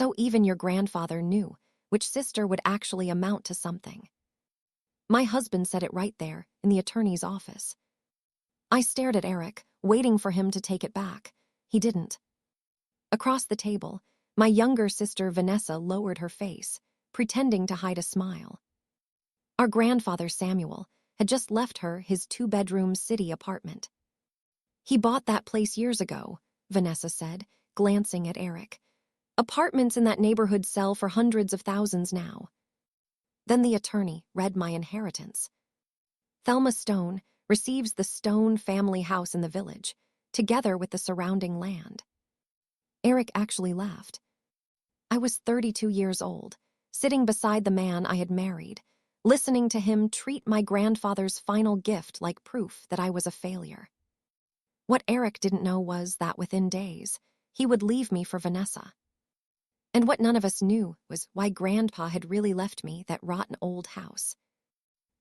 So even your grandfather knew which sister would actually amount to something. My husband said it right there in the attorney's office. I stared at Eric, waiting for him to take it back. He didn't. Across the table, my younger sister Vanessa lowered her face, pretending to hide a smile. Our grandfather Samuel had just left her his 2-bedroom city apartment. He bought that place years ago, Vanessa said, glancing at Eric. Apartments in that neighborhood sell for hundreds of thousands now. Then the attorney read my inheritance. Thelma Stone receives the Stone family house in the village, together with the surrounding land. Eric actually laughed. I was 32 years old, sitting beside the man I had married, listening to him treat my grandfather's final gift like proof that I was a failure. What Eric didn't know was that within days, he would leave me for Vanessa. And what none of us knew was why Grandpa had really left me that rotten old house.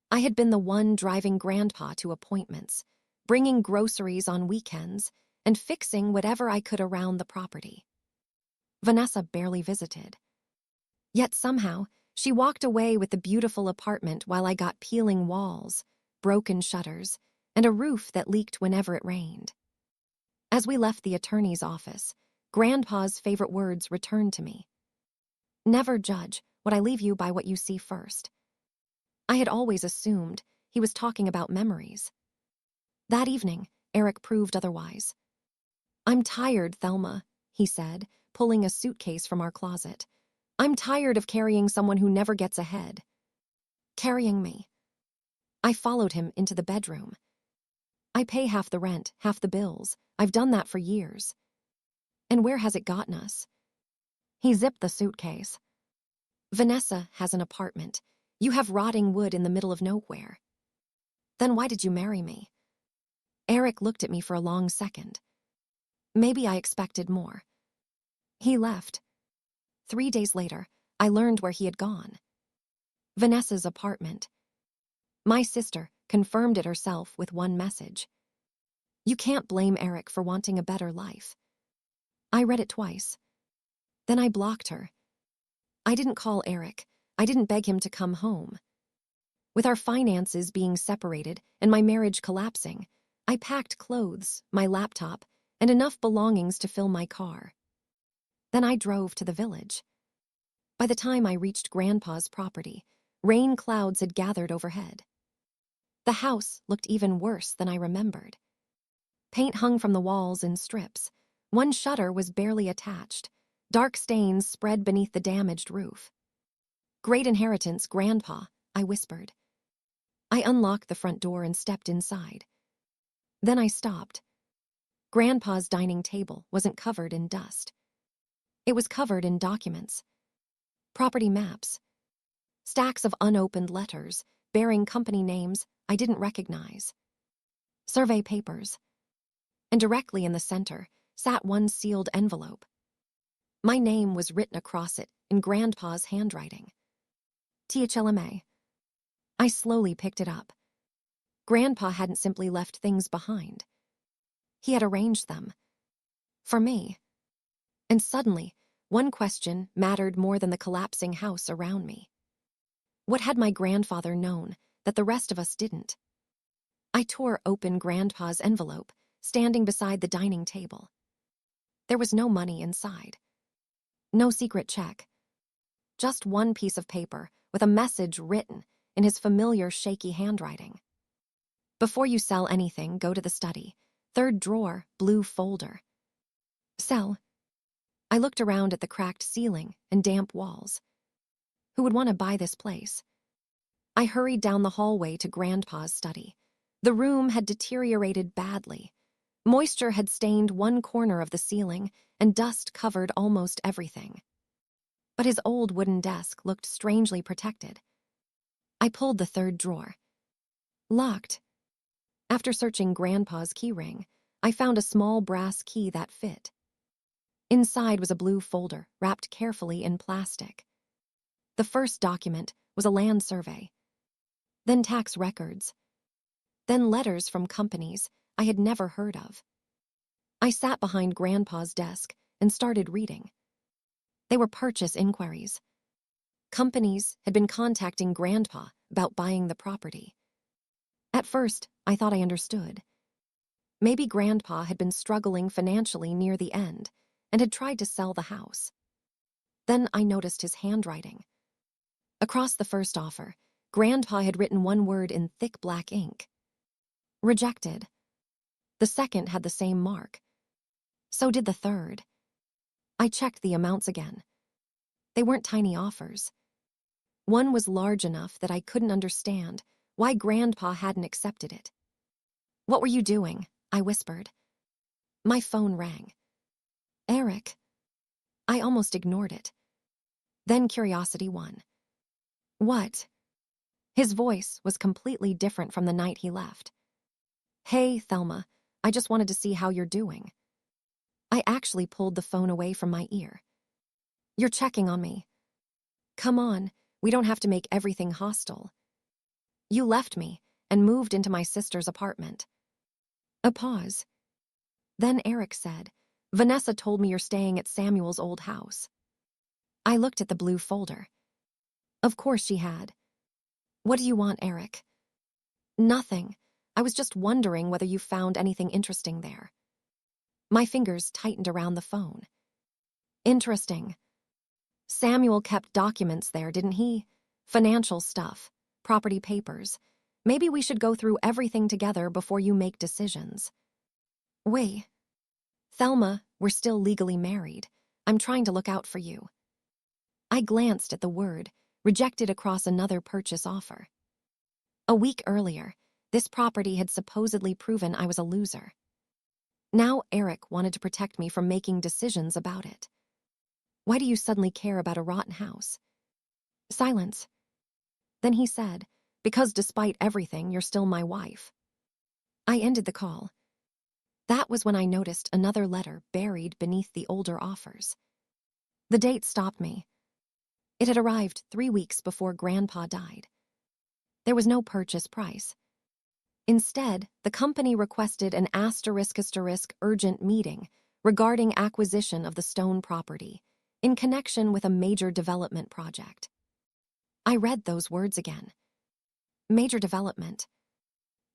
I had been the one driving Grandpa to appointments, bringing groceries on weekends, and fixing whatever I could around the property. Vanessa barely visited. Yet somehow, she walked away with the beautiful apartment while I got peeling walls, broken shutters, and a roof that leaked whenever it rained. As we left the attorney's office, Grandpa's favorite words returned to me. Never judge what I leave you by what you see first. I had always assumed he was talking about memories. That evening, Eric proved otherwise. I'm tired, Thelma, he said, pulling a suitcase from our closet. I'm tired of carrying someone who never gets ahead. Carrying me. I followed him into the bedroom. I pay half the rent, half the bills. I've done that for years. And where has it gotten us? He zipped the suitcase. Vanessa has an apartment. You have rotting wood in the middle of nowhere. Then why did you marry me? Eric looked at me for a long second. Maybe I expected more. He left. 3 days later, I learned where he had gone. Vanessa's apartment. My sister confirmed it herself with one message. You can't blame Eric for wanting a better life. I read it twice. Then I blocked her. I didn't call Eric. I didn't beg him to come home. With our finances being separated and my marriage collapsing, I packed clothes, my laptop, and enough belongings to fill my car. Then I drove to the village. By the time I reached Grandpa's property, rain clouds had gathered overhead. The house looked even worse than I remembered. Paint hung from the walls in strips. One shutter was barely attached. Dark stains spread beneath the damaged roof. Great inheritance, Grandpa, I whispered. I unlocked the front door and stepped inside. Then I stopped. Grandpa's dining table wasn't covered in dust. It was covered in documents. Property maps. Stacks of unopened letters bearing company names I didn't recognize. Survey papers. And directly in the center sat one sealed envelope. My name was written across it in Grandpa's handwriting. Thelma. I slowly picked it up. Grandpa hadn't simply left things behind. He had arranged them. For me. And suddenly, one question mattered more than the collapsing house around me. What had my grandfather known that the rest of us didn't? I tore open Grandpa's envelope, standing beside the dining table. There was no money inside. No secret check. Just one piece of paper with a message written in his familiar shaky handwriting. Before you sell anything, go to the study. 3rd drawer, blue folder. Sell. I looked around at the cracked ceiling and damp walls. Who would want to buy this place? I hurried down the hallway to Grandpa's study. The room had deteriorated badly. Moisture had stained one corner of the ceiling, and dust covered almost everything. But his old wooden desk looked strangely protected. I pulled the 3rd drawer. Locked. After searching Grandpa's keyring, I found a small brass key that fit. Inside was a blue folder wrapped carefully in plastic. The first document was a land survey. Then tax records. Then letters from companies I had never heard of. I sat behind Grandpa's desk and started reading. They were purchase inquiries. Companies had been contacting Grandpa about buying the property. At first, I thought I understood. Maybe Grandpa had been struggling financially near the end and had tried to sell the house. Then I noticed his handwriting. Across the first offer, Grandpa had written one word in thick black ink. Rejected. The second had the same mark. So did the third. I checked the amounts again. They weren't tiny offers. One was large enough that I couldn't understand why Grandpa hadn't accepted it. "What were you doing?" I whispered. My phone rang. "Eric." I almost ignored it. Then curiosity won. "What?" His voice was completely different from the night he left. "Hey, Thelma, I just wanted to see how you're doing." I actually pulled the phone away from my ear. "You're checking on me. Come on, we don't have to make everything hostile. You left me and moved into my sister's apartment." A pause. Then Eric said, "Vanessa told me you're staying at Samuel's old house." I looked at the blue folder. Of course she had. "What do you want, Eric?" "Nothing. I was just wondering whether you found anything interesting there." My fingers tightened around the phone. "Interesting. Samuel kept documents there, didn't he? Financial stuff, property papers. Maybe we should go through everything together before you make decisions." "Wait. Thelma, we're still legally married. I'm trying to look out for you." I glanced at the word, rejected across another purchase offer. A week earlier, this property had supposedly proven I was a loser. Now Eric wanted to protect me from making decisions about it. "Why do you suddenly care about a rotten house?" Silence. Then he said, "Because despite everything, you're still my wife." I ended the call. That was when I noticed another letter buried beneath the older offers. The date stopped me. It had arrived 3 weeks before Grandpa died. There was no purchase price. Instead, the company requested an *** urgent meeting regarding acquisition of the Stone property in connection with a major development project. I read those words again. Major development.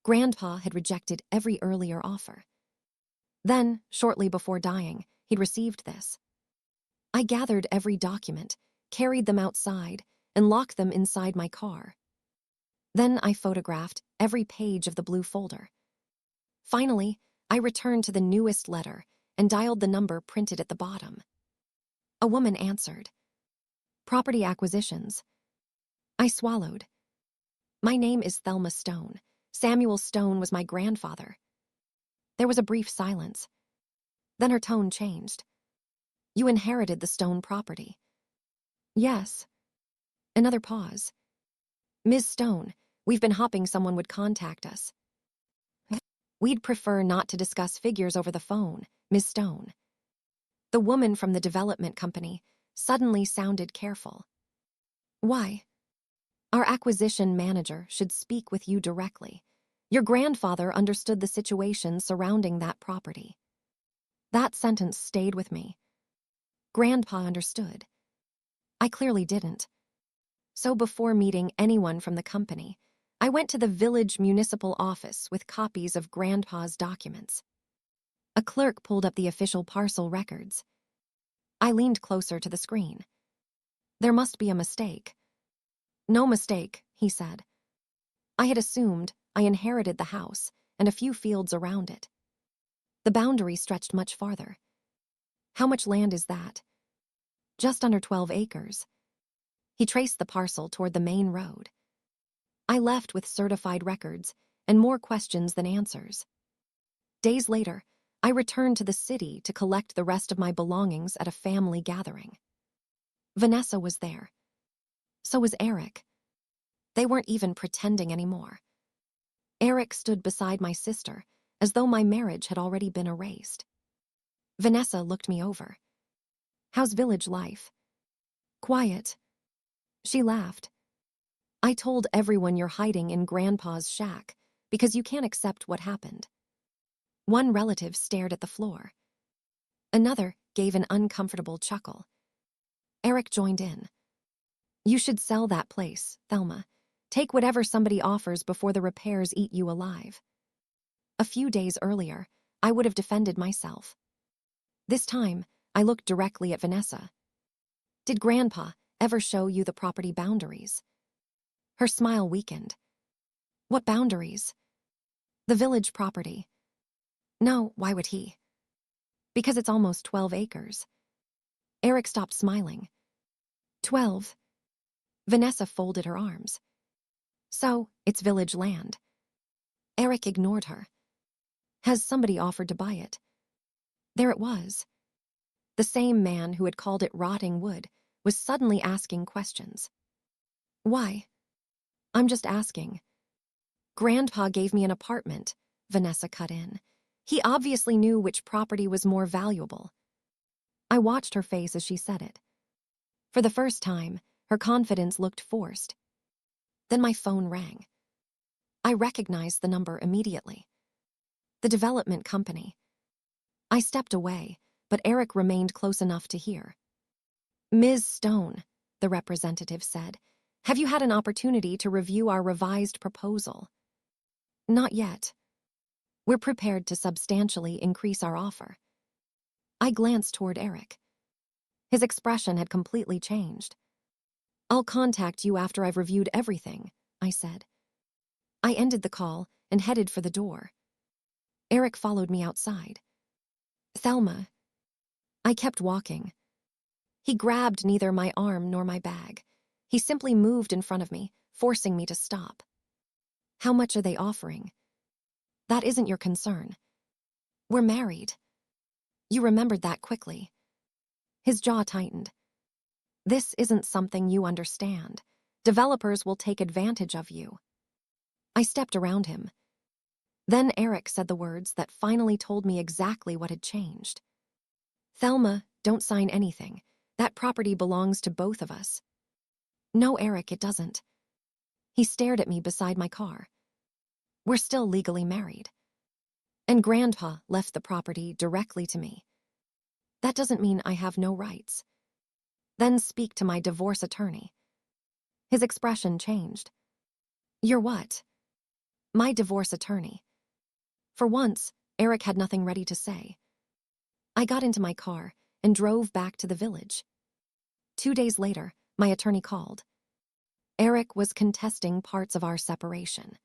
Grandpa had rejected every earlier offer. Then, shortly before dying, he'd received this. I gathered every document, carried them outside, and locked them inside my car. Then I photographed every page of the blue folder. Finally, I returned to the newest letter and dialed the number printed at the bottom. A woman answered. "Property acquisitions." I swallowed. "My name is Thelma Stone. Samuel Stone was my grandfather." There was a brief silence. Then her tone changed. "You inherited the Stone property." "Yes." Another pause. "Ms. Stone, we've been hoping someone would contact us." "We'd prefer not to discuss figures over the phone, Ms. Stone." The woman from the development company suddenly sounded careful. "Why?" "Our acquisition manager should speak with you directly. Your grandfather understood the situation surrounding that property." That sentence stayed with me. Grandpa understood. I clearly didn't. So before meeting anyone from the company, I went to the village municipal office with copies of Grandpa's documents. A clerk pulled up the official parcel records. I leaned closer to the screen. "There must be a mistake." "No mistake," he said. "I had assumed I inherited the house and a few fields around it. The boundary stretched much farther." "How much land is that?" "Just under 12 acres. He traced the parcel toward the main road. I left with certified records and more questions than answers. Days later, I returned to the city to collect the rest of my belongings at a family gathering. Vanessa was there. So was Eric. They weren't even pretending anymore. Eric stood beside my sister, as though my marriage had already been erased. Vanessa looked me over. "How's village life?" "Quiet." She laughed. "I told everyone you're hiding in Grandpa's shack because you can't accept what happened." One relative stared at the floor. Another gave an uncomfortable chuckle. Eric joined in. You should sell that place, Thelma. Take whatever somebody offers before the repairs eat you alive. A few days earlier, I would have defended myself. This time, I looked directly at Vanessa. Did Grandpa ever show you the property boundaries? Her smile weakened. What boundaries? The village property. No, why would he? Because it's almost 12 acres. Eric stopped smiling. 12? Vanessa folded her arms. So, it's village land. Eric ignored her. Has somebody offered to buy it? There it was. The same man who had called it rotting wood was suddenly asking questions. Why? I'm just asking. Grandpa gave me an apartment, Vanessa cut in. He obviously knew which property was more valuable. I watched her face as she said it. For the first time, her confidence looked forced. Then my phone rang. I recognized the number immediately. The development company. I stepped away, but Eric remained close enough to hear. Ms. Stone, the representative said, have you had an opportunity to review our revised proposal? Not yet. We're prepared to substantially increase our offer. I glanced toward Eric. His expression had completely changed. I'll contact you after I've reviewed everything, I said. I ended the call and headed for the door. Eric followed me outside. Thelma. I kept walking. He grabbed neither my arm nor my bag. He simply moved in front of me, forcing me to stop. How much are they offering? That isn't your concern. We're married. You remembered that quickly. His jaw tightened. This isn't something you understand. Developers will take advantage of you. I stepped around him. Then Eric said the words that finally told me exactly what had changed. Thelma, don't sign anything. That property belongs to both of us. No, Eric, it doesn't. He stared at me beside my car. We're still legally married. And Grandpa left the property directly to me. That doesn't mean I have no rights. Then speak to my divorce attorney. His expression changed. You're what? My divorce attorney. For once, Eric had nothing ready to say. I got into my car and drove back to the village. 2 days later, my attorney called. Eric was contesting parts of our separation.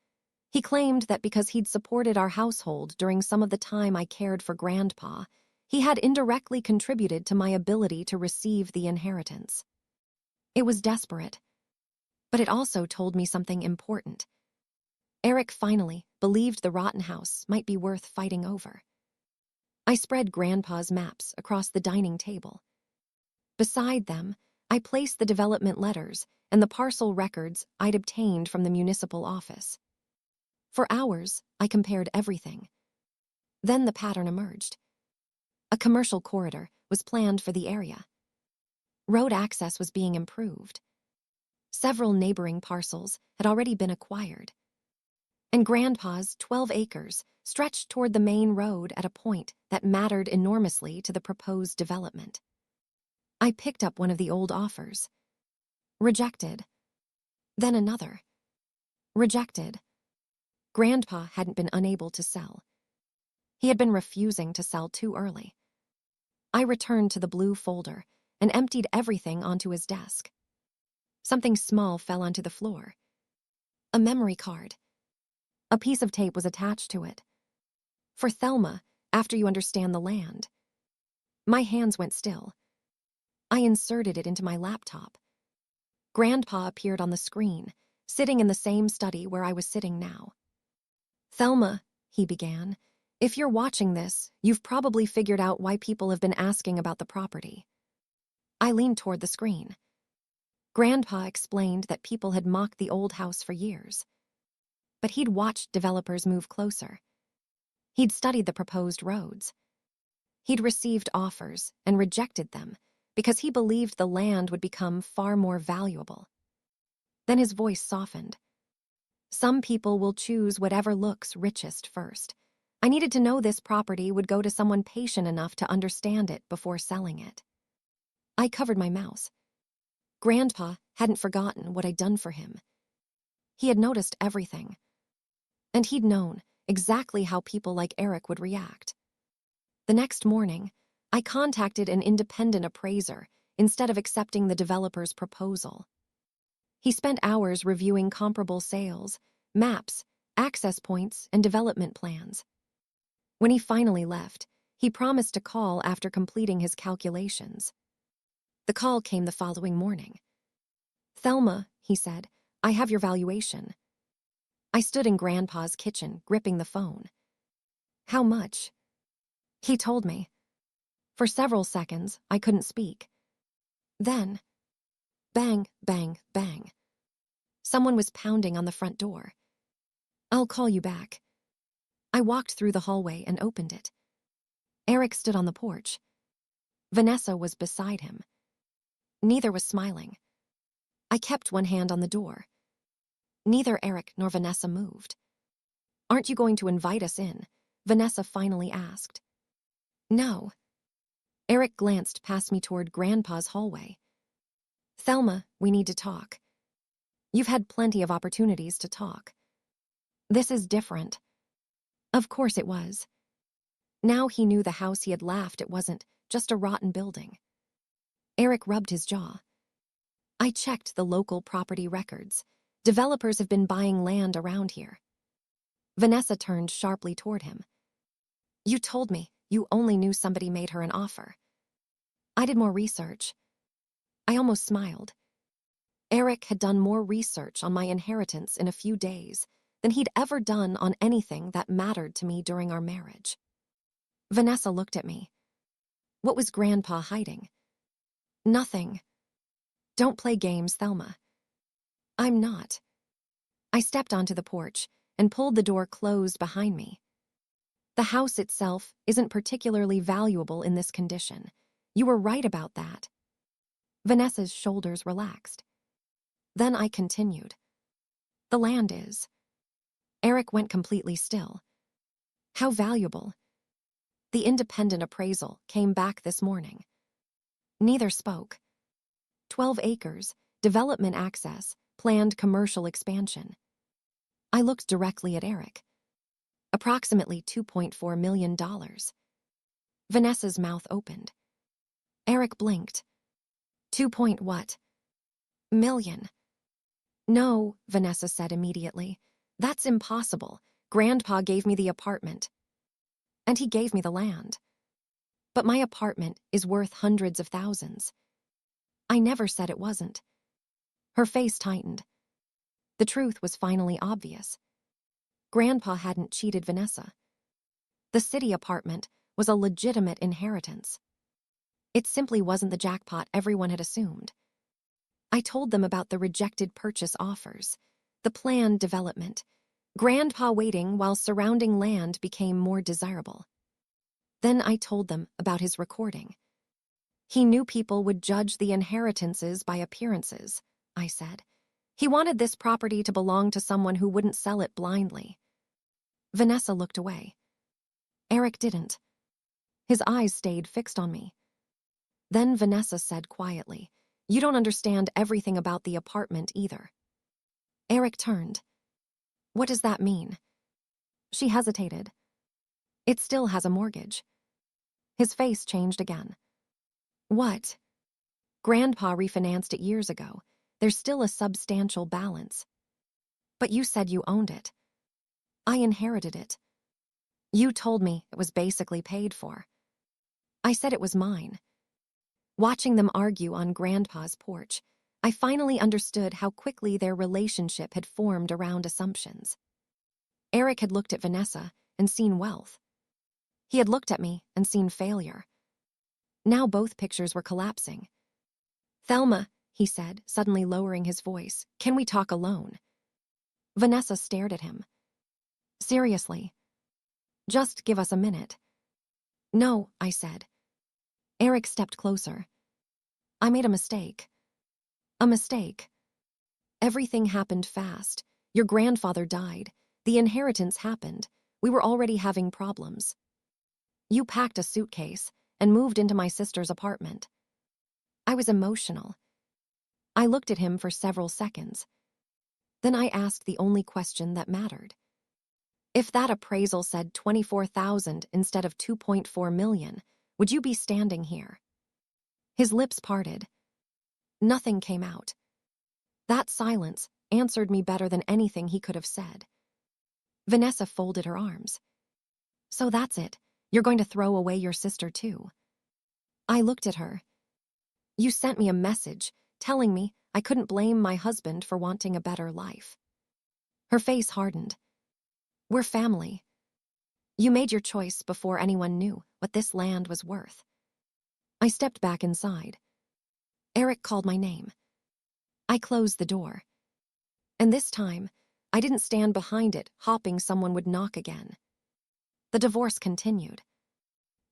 He claimed that because he'd supported our household during some of the time I cared for Grandpa, he had indirectly contributed to my ability to receive the inheritance. It was desperate, but it also told me something important. Eric finally believed the rotten house might be worth fighting over. I spread Grandpa's maps across the dining table. Beside them, I placed the development letters and the parcel records I'd obtained from the municipal office. For hours, I compared everything. Then the pattern emerged. A commercial corridor was planned for the area. Road access was being improved. Several neighboring parcels had already been acquired. And Grandpa's 12 acres stretched toward the main road at a point that mattered enormously to the proposed development. I picked up one of the old offers. Rejected. Then another. Rejected. Grandpa hadn't been unable to sell. He had been refusing to sell too early. I returned to the blue folder and emptied everything onto his desk. Something small fell onto the floor. A memory card. A piece of tape was attached to it. For Thelma, after you understand the land. My hands went still. I inserted it into my laptop. Grandpa appeared on the screen, sitting in the same study where I was sitting now. Thelma, he began, if you're watching this, you've probably figured out why people have been asking about the property. I leaned toward the screen. Grandpa explained that people had mocked the old house for years. But he'd watched developers move closer. He'd studied the proposed roads. He'd received offers and rejected them because he believed the land would become far more valuable. Then his voice softened. Some people will choose whatever looks richest first. I needed to know this property would go to someone patient enough to understand it before selling it. I covered my mouth. Grandpa hadn't forgotten what I'd done for him. He had noticed everything, and he'd known exactly how people like Eric would react. The next morning, I contacted an independent appraiser instead of accepting the developer's proposal. He spent hours reviewing comparable sales, maps, access points, and development plans. When he finally left, he promised to call after completing his calculations. The call came the following morning. "Thelma," he said, "I have your valuation." I stood in Grandpa's kitchen, gripping the phone. "How much?" He told me. For several seconds, I couldn't speak. Then, bang, bang, bang. Someone was pounding on the front door. "I'll call you back." I walked through the hallway and opened it. Eric stood on the porch. Vanessa was beside him. Neither was smiling. I kept one hand on the door. Neither Eric nor Vanessa moved. "Aren't you going to invite us in?" Vanessa finally asked. "No." Eric glanced past me toward Grandpa's hallway. "Thelma, we need to talk. You've had plenty of opportunities to talk. This is different." Of course it was. Now he knew the house he had laughed at wasn't just a rotten building. Eric rubbed his jaw. "I checked the local property records. Developers have been buying land around here." Vanessa turned sharply toward him. "You told me you only knew somebody made her an offer." "I did more research." I almost smiled. Eric had done more research on my inheritance in a few days than he'd ever done on anything that mattered to me during our marriage. Vanessa looked at me. What was Grandpa hiding? "Nothing." "Don't play games, Thelma." "I'm not." I stepped onto the porch and pulled the door closed behind me. "The house itself isn't particularly valuable in this condition. You were right about that." Vanessa's shoulders relaxed. Then I continued. "The land is." Eric went completely still. "How valuable?" "The independent appraisal came back this morning." Neither spoke. 12 acres, development access, planned commercial expansion. I looked directly at Eric. Approximately $2.4 million. Vanessa's mouth opened. Eric blinked. 2 point what? Million. "No," Vanessa said immediately. "That's impossible. Grandpa gave me the apartment. And he gave me the land. But my apartment is worth hundreds of thousands." "I never said it wasn't." Her face tightened. The truth was finally obvious. Grandpa hadn't cheated Vanessa. The city apartment was a legitimate inheritance. It simply wasn't the jackpot everyone had assumed. I told them about the rejected purchase offers, the planned development, Grandpa waiting while surrounding land became more desirable. Then I told them about his recording. "He knew people would judge the inheritances by appearances," I said. "He wanted this property to belong to someone who wouldn't sell it blindly." Vanessa looked away. Eric didn't. His eyes stayed fixed on me. Then Vanessa said quietly, "You don't understand everything about the apartment either." Eric turned. "What does that mean?" She hesitated. "It still has a mortgage." His face changed again. "What?" "Grandpa refinanced it years ago. There's still a substantial balance." "But you said you owned it." "I inherited it." "You told me it was basically paid for." "I said it was mine." Watching them argue on Grandpa's porch, I finally understood how quickly their relationship had formed around assumptions. Eric had looked at Vanessa and seen wealth. He had looked at me and seen failure. Now both pictures were collapsing. "Thelma," he said, suddenly lowering his voice, "can we talk alone?" Vanessa stared at him. "Seriously. Just give us a minute." "No," I said. Eric stepped closer. "I made a mistake." "A mistake?" "Everything happened fast. Your grandfather died. The inheritance happened. We were already having problems. You packed a suitcase and moved into my sister's apartment." I was emotional. I looked at him for several seconds. Then I asked the only question that mattered. If that appraisal said 24,000 instead of 2.4 million, would you be standing here? His lips parted. Nothing came out. That silence answered me better than anything he could have said. Vanessa folded her arms. So that's it. You're going to throw away your sister too. I looked at her. You sent me a message telling me I couldn't blame my husband for wanting a better life. Her face hardened. We're family. You made your choice before anyone knew what this land was worth. I stepped back inside. Eric called my name. I closed the door. And this time, I didn't stand behind it, hoping someone would knock again. The divorce continued.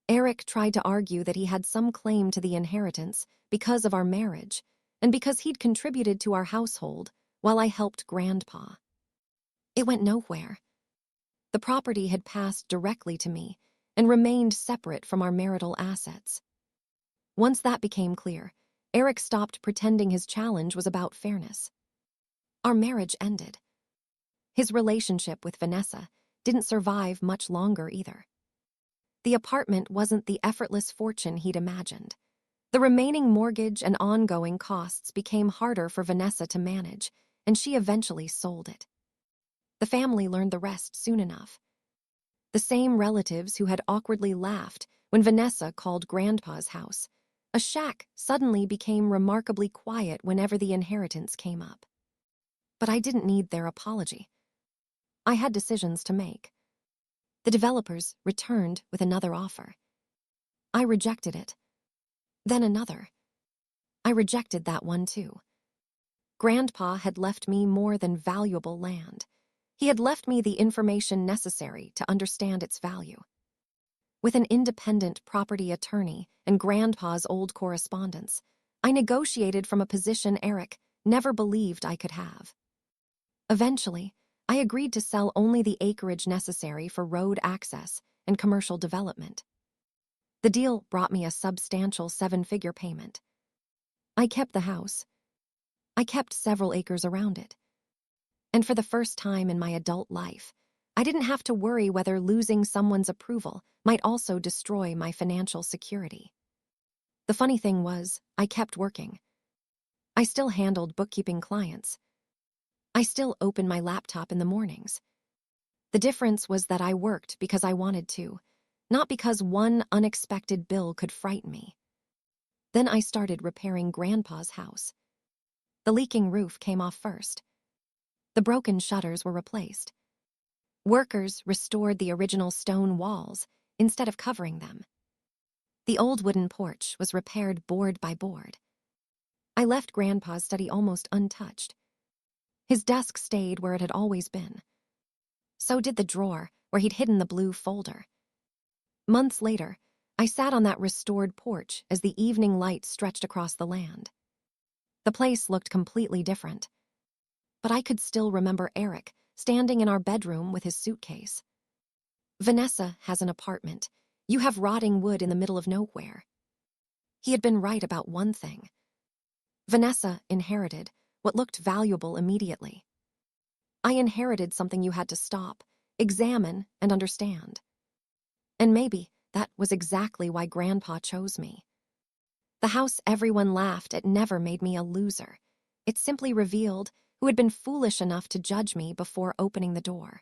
Eric tried to argue that he had some claim to the inheritance because of our marriage and because he'd contributed to our household while I helped Grandpa. It went nowhere. The property had passed directly to me and remained separate from our marital assets. Once that became clear, Eric stopped pretending his challenge was about fairness. Our marriage ended. His relationship with Vanessa didn't survive much longer either. The apartment wasn't the effortless fortune he'd imagined. The remaining mortgage and ongoing costs became harder for Vanessa to manage, and she eventually sold it. The family learned the rest soon enough. The same relatives who had awkwardly laughed when Vanessa called Grandpa's house, a shack suddenly became remarkably quiet whenever the inheritance came up. But I didn't need their apology. I had decisions to make. The developers returned with another offer. I rejected it. Then another. I rejected that one too. Grandpa had left me more than valuable land. He had left me the information necessary to understand its value. With an independent property attorney and Grandpa's old correspondence, I negotiated from a position Eric never believed I could have. Eventually, I agreed to sell only the acreage necessary for road access and commercial development. The deal brought me a substantial 7-figure payment. I kept the house. I kept several acres around it. And for the first time in my adult life, I didn't have to worry whether losing someone's approval might also destroy my financial security. The funny thing was, I kept working. I still handled bookkeeping clients. I still opened my laptop in the mornings. The difference was that I worked because I wanted to, not because one unexpected bill could frighten me. Then I started repairing Grandpa's house. The leaking roof came off first. The broken shutters were replaced. Workers restored the original stone walls instead of covering them. The old wooden porch was repaired board by board. I left Grandpa's study almost untouched. His desk stayed where it had always been. So did the drawer where he'd hidden the blue folder. Months later, I sat on that restored porch as the evening light stretched across the land. The place looked completely different. But I could still remember Eric standing in our bedroom with his suitcase. Vanessa has an apartment. You have rotting wood in the middle of nowhere. He had been right about one thing. Vanessa inherited what looked valuable immediately. I inherited something you had to stop, examine, and understand. And maybe that was exactly why Grandpa chose me. The house everyone laughed at never made me a loser. It simply revealed who had been foolish enough to judge me before opening the door.